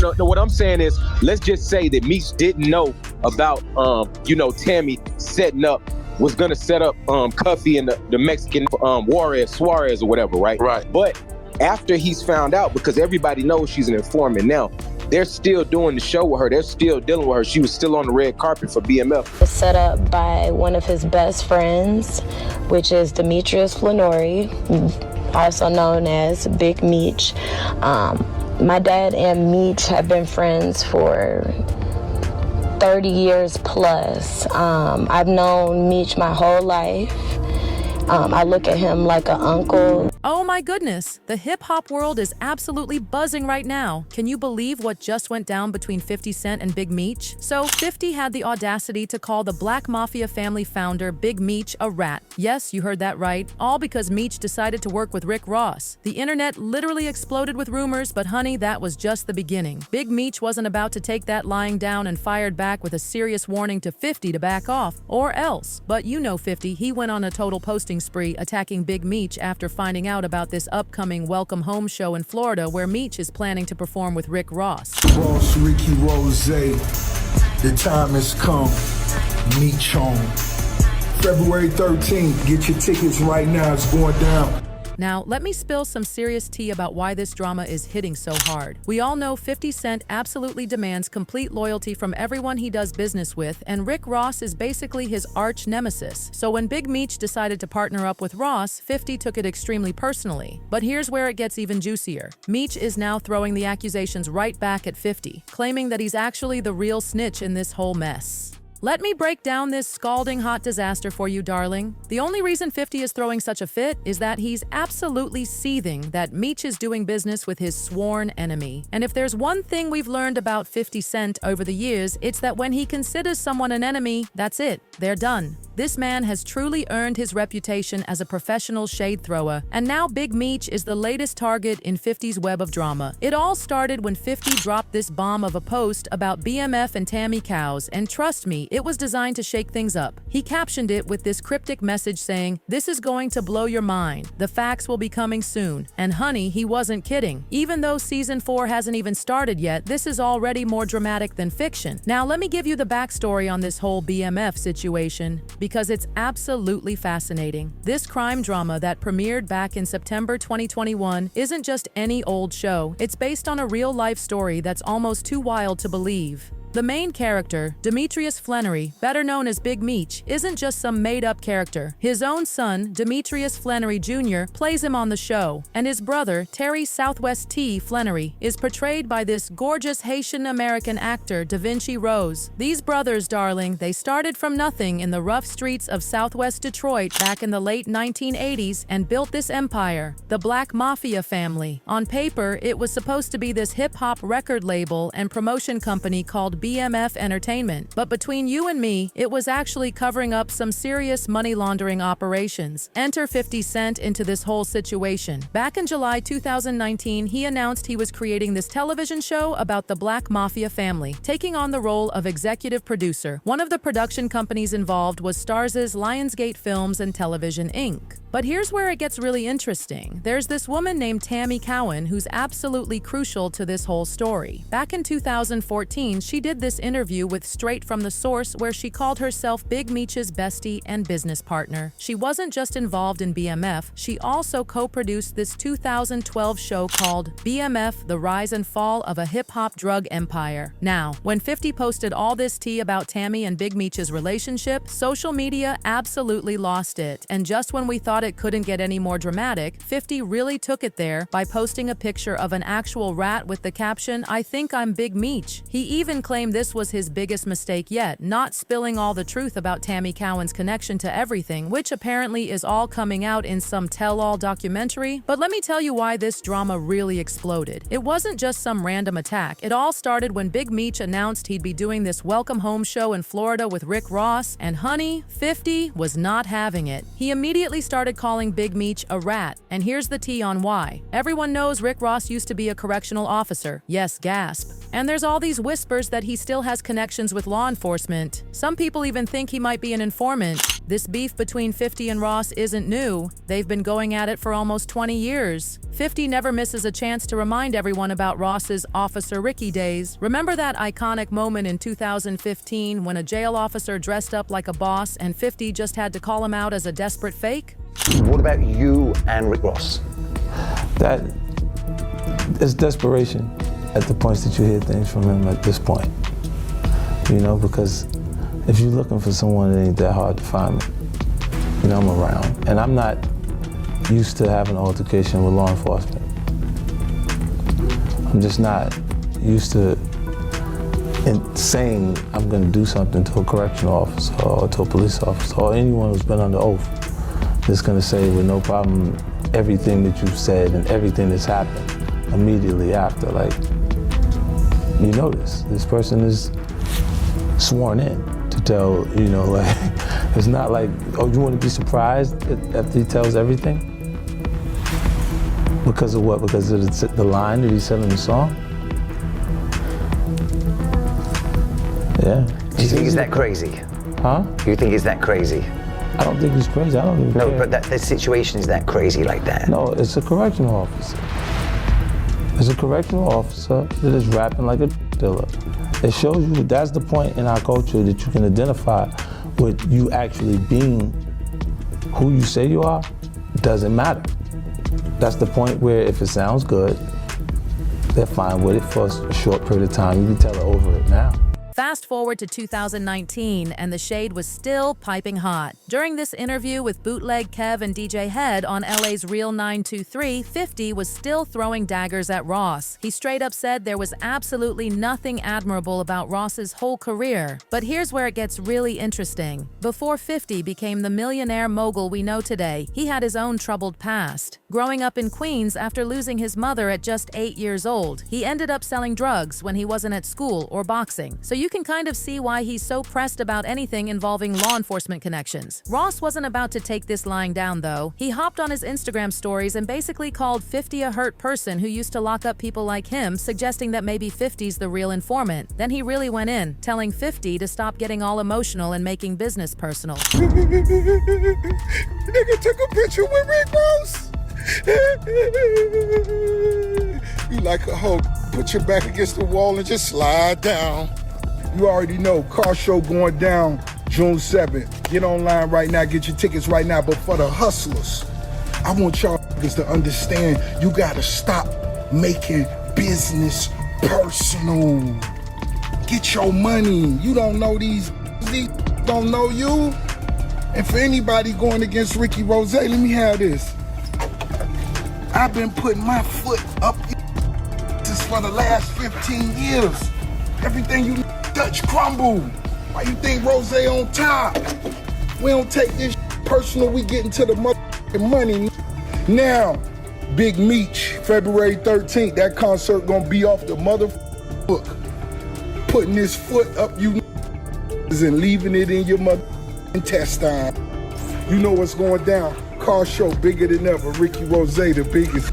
no. What I'm saying is, let's just say that Meech didn't know about, Tammy was gonna set up Cuffy and the Mexican Suarez or whatever, right? Right. But after he's found out, because everybody knows she's an informant now, they're still doing the show with her. They're still dealing with her. She was still on the red carpet for BMF. Set up by one of his best friends, which is Demetrius Flannery, also known as Big Meech. My dad and Meech have been friends for 30 years plus. I've known Meech my whole life. I look at him like an uncle. Oh my goodness, the hip-hop world is absolutely buzzing right now. Can you believe what just went down between 50 Cent and Big Meech? So 50 had the audacity to call the Black Mafia family founder Big Meech a rat. Yes, you heard that right, all because Meech decided to work with Rick Ross. The internet literally exploded with rumors, but honey, that was just the beginning. Big Meech wasn't about to take that lying down and fired back with a serious warning to 50 to back off, or else. But you know 50, he went on a total posting spree attacking Big Meech after finding out about this upcoming Welcome Home show in Florida where Meech is planning to perform with Rick Ross. Boss Ricky Rose, the time has come. Meech home. February 13th, get your tickets right now, it's going down. Now, let me spill some serious tea about why this drama is hitting so hard. We all know 50 Cent absolutely demands complete loyalty from everyone he does business with, and Rick Ross is basically his arch nemesis. So when Big Meech decided to partner up with Ross, 50 took it extremely personally. But here's where it gets even juicier. Meech is now throwing the accusations right back at 50, claiming that he's actually the real snitch in this whole mess. Let me break down this scalding hot disaster for you, darling. The only reason 50 is throwing such a fit is that he's absolutely seething that Meech is doing business with his sworn enemy. And if there's one thing we've learned about 50 Cent over the years, it's that when he considers someone an enemy, that's it. They're done. This man has truly earned his reputation as a professional shade thrower, and now Big Meech is the latest target in 50's web of drama. It all started when 50 dropped this bomb of a post about BMF and Tammy cows, and trust me, it was designed to shake things up. He captioned it with this cryptic message saying, "This is going to blow your mind. The facts will be coming soon." And honey, he wasn't kidding. Even though season 4 hasn't even started yet, this is already more dramatic than fiction. Now let me give you the backstory on this whole BMF situation, because it's absolutely fascinating. This crime drama that premiered back in September 2021 isn't just any old show. It's based on a real-life story that's almost too wild to believe. The main character, Demetrius Flannery, better known as Big Meech, isn't just some made-up character. His own son, Demetrius Flannery Jr., plays him on the show, and his brother, Terry Southwest T. Flannery, is portrayed by this gorgeous Haitian-American actor, Da Vinci Rose. These brothers, darling, they started from nothing in the rough streets of Southwest Detroit back in the late 1980s and built this empire, the Black Mafia family. On paper, it was supposed to be this hip-hop record label and promotion company called BMF Entertainment, but between you and me, it was actually covering up some serious money laundering operations. Enter 50 Cent into this whole situation. Back in July 2019, he announced he was creating this television show about the Black Mafia family, taking on the role of executive producer. One of the production companies involved was Starz's Lionsgate Films and Television Inc. But here's where it gets really interesting. There's this woman named Tammy Cowan who's absolutely crucial to this whole story. Back in 2014, she did this interview with Straight from the Source where she called herself Big Meech's bestie and business partner. She wasn't just involved in BMF, she also co-produced this 2012 show called BMF: The Rise and Fall of a Hip-Hop Drug Empire. Now, when 50 posted all this tea about Tammy and Big Meech's relationship, social media absolutely lost it. And just when we thought it couldn't get any more dramatic, 50 really took it there by posting a picture of an actual rat with the caption, "I think I'm Big Meech." He even claimed this was his biggest mistake yet, not spilling all the truth about Tammy Cowan's connection to everything, which apparently is all coming out in some tell-all documentary. But let me tell you why this drama really exploded. It wasn't just some random attack. It all started when Big Meech announced he'd be doing this Welcome Home show in Florida with Rick Ross, and honey, 50 was not having it. He immediately started calling Big Meech a rat, and here's the tea on why. Everyone knows Rick Ross used to be a correctional officer. Yes, gasp. And there's all these whispers that he he still has connections with law enforcement. Some people even think he might be an informant. This beef between 50 and Ross isn't new. They've been going at it for almost 20 years. 50 never misses a chance to remind everyone about Ross's Officer Ricky days. Remember that iconic moment in 2015 when a jail officer dressed up like a boss and 50 just had to call him out as a desperate fake? What about you and Rick Ross? That is desperation at the points that you hear things from him at this point. You know, because if you're looking for someone, it ain't that hard to find me. You know, I'm around. And I'm not used to having an altercation with law enforcement. I'm just not used to saying I'm gonna do something to a correctional officer or to a police officer or anyone who's been under oath that's gonna say with no problem everything that you've said and everything that's happened immediately after. Like, you know this person is sworn in to tell, you know, like, it's not like, oh, you want to be surprised after he tells everything? Because of what? Because of the line that he said in the song? Yeah. Do you think he's that crazy? Huh? You think he's that crazy? I don't think he's crazy. I don't even care. No, but the situation is that crazy like that. No, it's a correctional officer. It's a correctional officer that is rapping like a dealer. It shows you that's the point in our culture that you can identify with you actually being who you say you are, doesn't matter. That's the point where if it sounds good, they're fine with it for a short period of time. You can tell it over it now. Fast forward to 2019, and the shade was still piping hot. During this interview with Bootleg Kev and DJ Head on LA's Real 923, 50 was still throwing daggers at Ross. He straight up said there was absolutely nothing admirable about Ross's whole career. But here's where it gets really interesting. Before 50 became the millionaire mogul we know today, he had his own troubled past. Growing up in Queens after losing his mother at just 8 years old, he ended up selling drugs when he wasn't at school or boxing. So you can kind of see why he's so pressed about anything involving law enforcement connections. Ross wasn't about to take this lying down, though. He hopped on his Instagram stories and basically called 50 a hurt person who used to lock up people like him, suggesting that maybe 50's the real informant. Then he really went in, telling 50 to stop getting all emotional and making business personal. Nigga took a picture with Rick Ross. You like a hoe. Put your back against the wall and just slide down. You already know, car show going down June 7th. Get online right now, get your tickets right now. But for the hustlers, I want y'all to understand you gotta stop making business personal. Get your money. You don't know these don't know you. And for anybody going against Ricky Rose, let me have this. I've been putting my foot up this for the last 15 years. Everything you touch crumble. Why you think Rose on top? We don't take this personal, we get into the motherfucking money. Now, Big Meech, February 13th, that concert gonna be off the motherfucking book. Putting his foot up you and leaving it in your motherfucking intestine. You know what's going down. Car show bigger than ever. Ricky Rose, the biggest.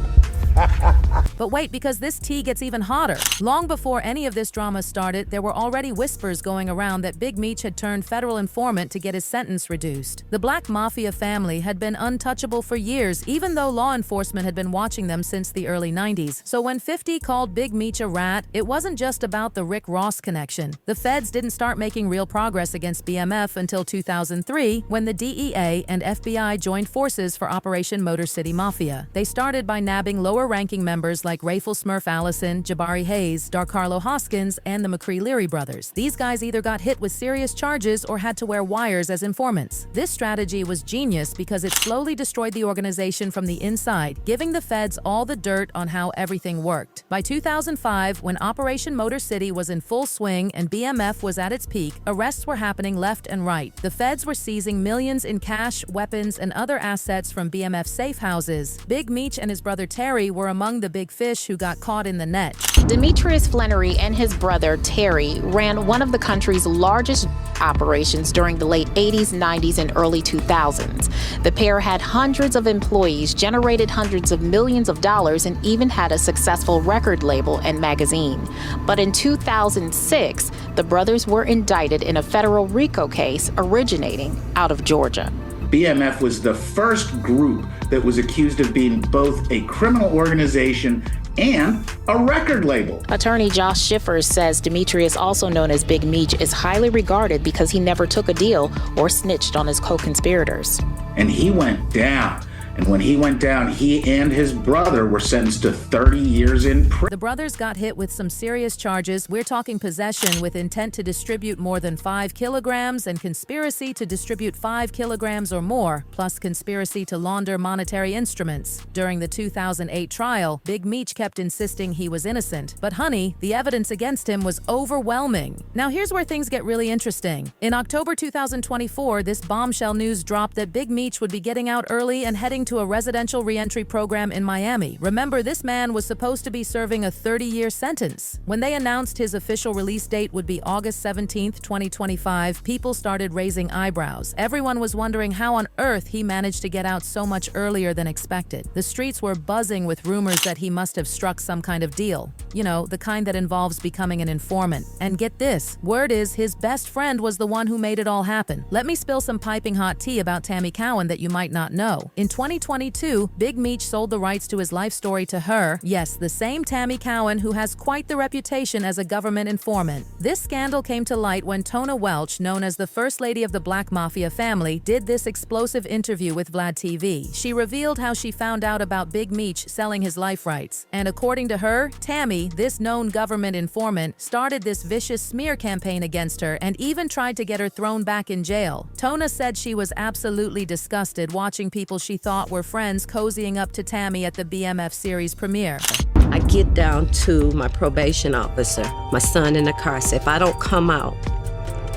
But wait, because this tea gets even hotter. Long before any of this drama started, there were already whispers going around that Big Meech had turned federal informant to get his sentence reduced. The Black Mafia family had been untouchable for years, even though law enforcement had been watching them since the early 90s. So when 50 called Big Meech a rat, it wasn't just about the Rick Ross connection. The feds didn't start making real progress against BMF until 2003, when the DEA and FBI joined forces for Operation Motor City Mafia. They started by nabbing lower-ranking members like Rayful Smurf Allison, Jabari Hayes, Darcarlo Hoskins, and the McCree-Leary brothers. These guys either got hit with serious charges or had to wear wires as informants. This strategy was genius because it slowly destroyed the organization from the inside, giving the feds all the dirt on how everything worked. By 2005, when Operation Motor City was in full swing and BMF was at its peak, arrests were happening left and right. The feds were seizing millions in cash, weapons, and other assets from BMF safe houses. Big Meech and his brother Terry were among the big fish who got caught in the net. Demetrius Flannery and his brother, Terry, ran one of the country's largest operations during the late 80s, 90s, and early 2000s. The pair had hundreds of employees, generated hundreds of millions of dollars, and even had a successful record label and magazine. But in 2006, the brothers were indicted in a federal RICO case originating out of Georgia. BMF was the first group that was accused of being both a criminal organization and a record label. Attorney Josh Schiffers says Demetrius, also known as Big Meech, is highly regarded because he never took a deal or snitched on his co-conspirators. And he went down. And when he went down, he and his brother were sentenced to 30 years in prison. The brothers got hit with some serious charges. We're talking possession with intent to distribute more than 5 kilograms and conspiracy to distribute 5 kilograms or more, plus conspiracy to launder monetary instruments. During the 2008 trial, Big Meech kept insisting he was innocent. But honey, the evidence against him was overwhelming. Now here's where things get really interesting. In October 2024, this bombshell news dropped that Big Meech would be getting out early and heading to a residential reentry program in Miami. Remember, this man was supposed to be serving a 30-year sentence. When they announced his official release date would be August 17th, 2025, people started raising eyebrows. Everyone was wondering how on earth he managed to get out so much earlier than expected. The streets were buzzing with rumors that he must have struck some kind of deal. You know, the kind that involves becoming an informant. And get this, word is his best friend was the one who made it all happen. Let me spill some piping hot tea about Tammy Cowan that you might not know. In 2022, Big Meech sold the rights to his life story to her. Yes, the same Tammy Cowan who has quite the reputation as a government informant. This scandal came to light when Tona Welch, known as the First Lady of the Black Mafia family, did this explosive interview with Vlad TV. She revealed how she found out about Big Meech selling his life rights. And according to her, Tammy, this known government informant, started this vicious smear campaign against her and even tried to get her thrown back in jail. Tona said she was absolutely disgusted watching people she thought were friends cozying up to Tammy at the BMF series premiere. I get down to my probation officer, my son in the car. I say, if I don't come out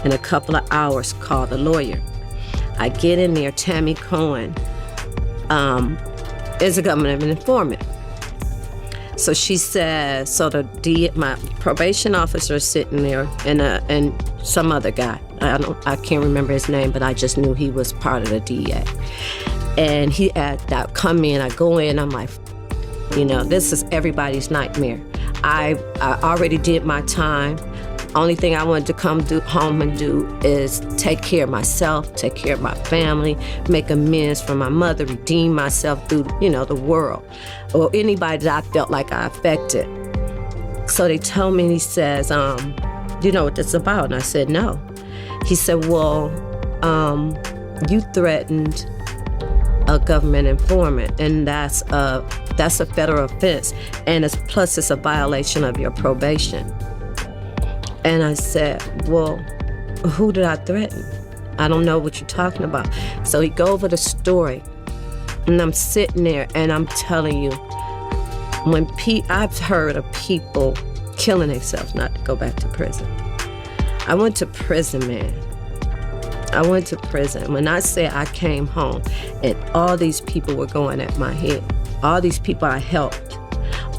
in a couple of hours, call the lawyer. I get in there, Tammy Cowan is a government informant. So she says, my probation officer is sitting there and some other guy. I can't remember his name, but I just knew he was part of the DEA. And I come in, I go in, I'm like, this is everybody's nightmare. I already did my time. Only thing I wanted to come home and do is take care of myself, take care of my family, make amends for my mother, redeem myself through, the world, or anybody that I felt like I affected. So they told me, and he says, you know what this is about? And I said, no. He said, well, you threatened a government informant, and that's a federal offense, and plus it's a violation of your probation. And I said, well, who did I threaten? I don't know what you're talking about. So he go over the story, and I'm sitting there, and I'm telling you, I've heard of people killing themselves not to go back to prison. I went to prison, man. I went to prison. When I say I came home, and all these people were going at my head, all these people I helped,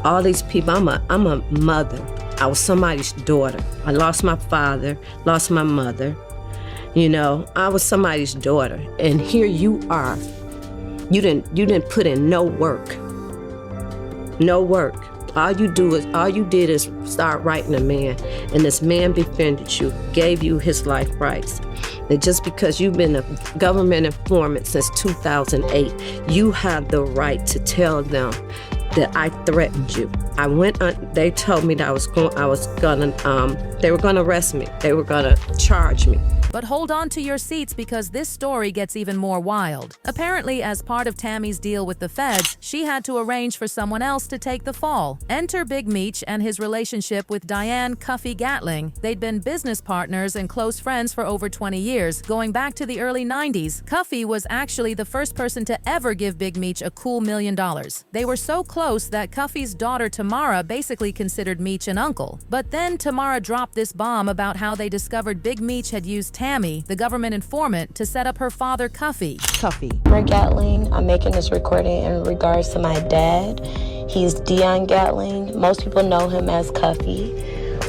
all these people, I'm a mother. I was somebody's daughter. I lost my father, lost my mother. I was somebody's daughter. And here you are. You didn't put in no work. No work. All you did is start writing a man, and this man befriended you, gave you his life rights. And just because you've been a government informant since 2008, you have the right to tell them that I threatened you. They told me that they were gonna arrest me. They were gonna charge me. But hold on to your seats because this story gets even more wild. Apparently, as part of Tammy's deal with the feds, she had to arrange for someone else to take the fall. Enter Big Meech and his relationship with Diane Cuffy Gatling. They'd been business partners and close friends for over 20 years, going back to the early 90s. Cuffy was actually the first person to ever give Big Meech a cool $1 million. They were so close that Cuffy's daughter Tamara basically considered Meech an uncle. But then Tamara dropped this bomb about how they discovered Big Meech had used Tammy, the government informant, to set up her father, Cuffy. Rick Gatling, I'm making this recording in regards to my dad. He's Dion Gatling. Most people know him as Cuffy.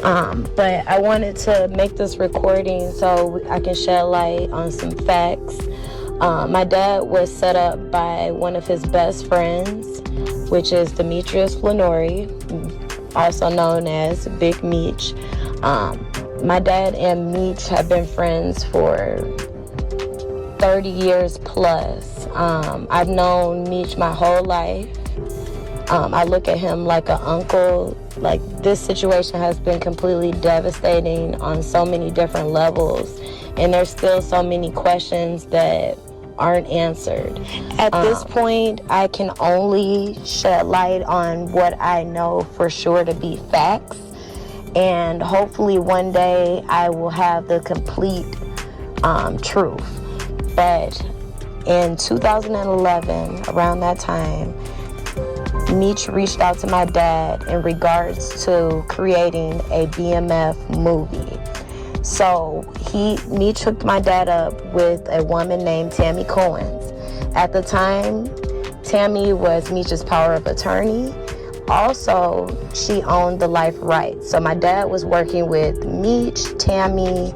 But I wanted to make this recording so I can shed light on some facts. My dad was set up by one of his best friends, which is Demetrius Flannery, also known as Big Meech. My dad and Meech have been friends for 30 years plus. I've known Meech my whole life. I look at him like an uncle. Like, this situation has been completely devastating on so many different levels, and there's still so many questions that aren't answered. At this point, I can only shed light on what I know for sure to be facts, and hopefully one day I will have the complete truth. But in 2011, around that time, Meech reached out to my dad in regards to creating a BMF movie. So Meech hooked my dad up with a woman named Tammy Cohen's. At the time, Tammy was Meech's power of attorney. Also, she owned the life rights. So my dad was working with Meech, Tammy,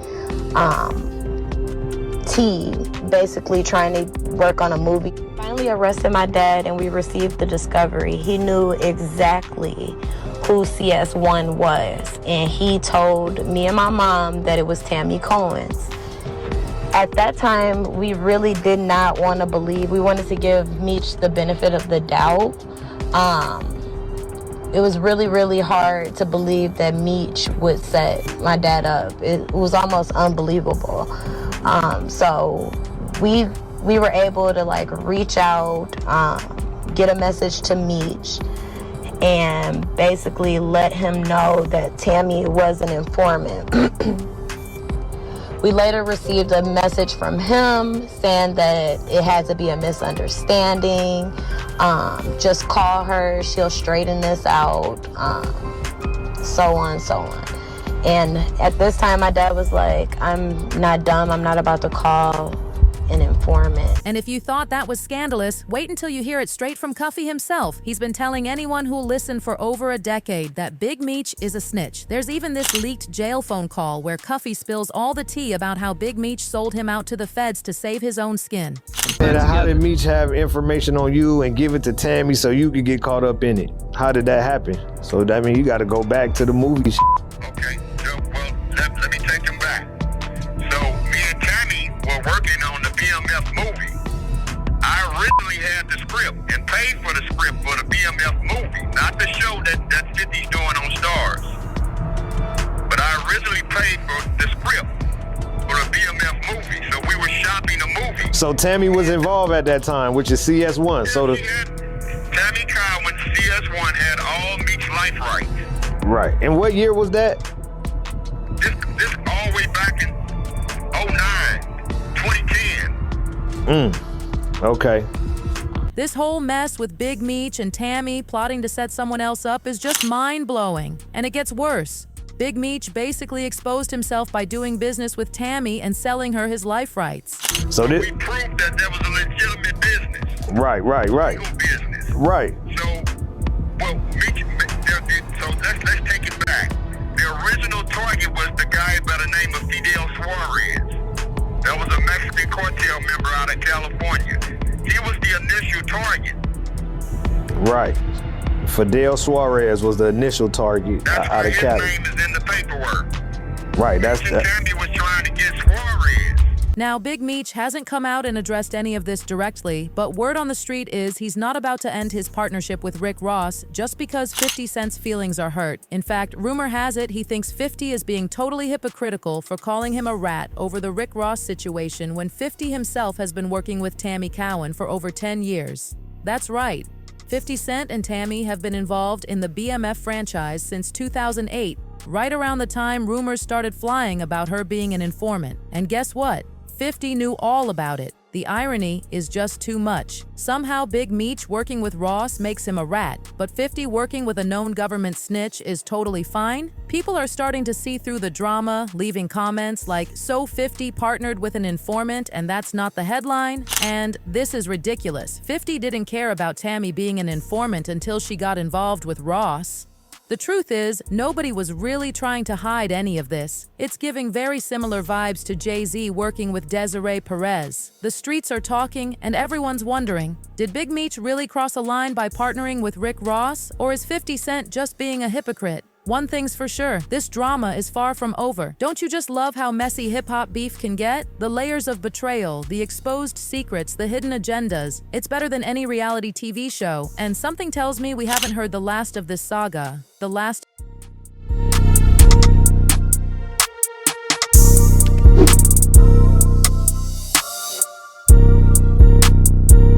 T, basically trying to work on a movie. Finally arrested my dad and we received the discovery. He knew exactly who CS1 was, and he told me and my mom that it was Tammy Cohen's. At that time, we really did not want to believe. We wanted to give Meech the benefit of the doubt. It was really, really hard to believe that Meech would set my dad up. It was almost unbelievable. So we were able to like reach out, get a message to Meech, and basically let him know that Tammy was an informant. We later received a message from him saying that it had to be a misunderstanding. Just call her, she'll straighten this out, so on, so on. And at this time, my dad was like, I'm not dumb, I'm not about to call an informant. And if you thought that was scandalous, wait until you hear it straight from Cuffy himself. He's been telling anyone who'll listen for over a decade that Big Meech is a snitch. There's even this leaked jail phone call where Cuffy spills all the tea about how Big Meech sold him out to the feds to save his own skin. And how did Meech have information on you and give it to Tammy so you could get caught up in it? How did that happen? So that means you got to go back to the movie. Okay, so, well, let me take them back. So me and Tammy were working on the BMF movie. I originally had the script and paid for the script for the BMF movie, not the show that 50's doing on Stars. But I originally paid for the script for the BMF movie, so we were shopping the movie. So Tammy was involved at that time, which is CS1. Tammy Cowan, CS1, had all Meech's life rights. Right. And what year was that? This all the way back in 2010. Okay. This whole mess with Big Meech and Tammy plotting to set someone else up is just mind-blowing. And it gets worse. Big Meech basically exposed himself by doing business with Tammy and selling her his life rights. So we proved that there was a legitimate business. Right. Legal business. Right. So, well, Meech, so let's take it back. The original target was the guy by the name of Fidel Suarez. That was a Mexican cartel member out of California. He was the initial target. Right. Fidel Suarez was the initial target out of Cali. His name is in the paperwork. Right, Tammy was trying to get Suarez. Now, Big Meech hasn't come out and addressed any of this directly, but word on the street is he's not about to end his partnership with Rick Ross just because 50 Cent's feelings are hurt. In fact, rumor has it he thinks 50 is being totally hypocritical for calling him a rat over the Rick Ross situation when 50 himself has been working with Tammy Cowan for over 10 years. That's right. 50 Cent and Tammy have been involved in the BMF franchise since 2008, right around the time rumors started flying about her being an informant. And guess what? 50 knew all about it. The irony is just too much. Somehow Big Meech working with Ross makes him a rat, but 50 working with a known government snitch is totally fine? People are starting to see through the drama, leaving comments like, "So 50 partnered with an informant and that's not the headline?" And "This is ridiculous. 50 didn't care about Tammy being an informant until she got involved with Ross." The truth is, nobody was really trying to hide any of this. It's giving very similar vibes to Jay-Z working with Desiree Perez. The streets are talking, and everyone's wondering, did Big Meech really cross a line by partnering with Rick Ross, or is 50 Cent just being a hypocrite? One thing's for sure, this drama is far from over. Don't you just love how messy hip-hop beef can get? The layers of betrayal, the exposed secrets, the hidden agendas. It's better than any reality TV show, and something tells me we haven't heard the last of this saga. The last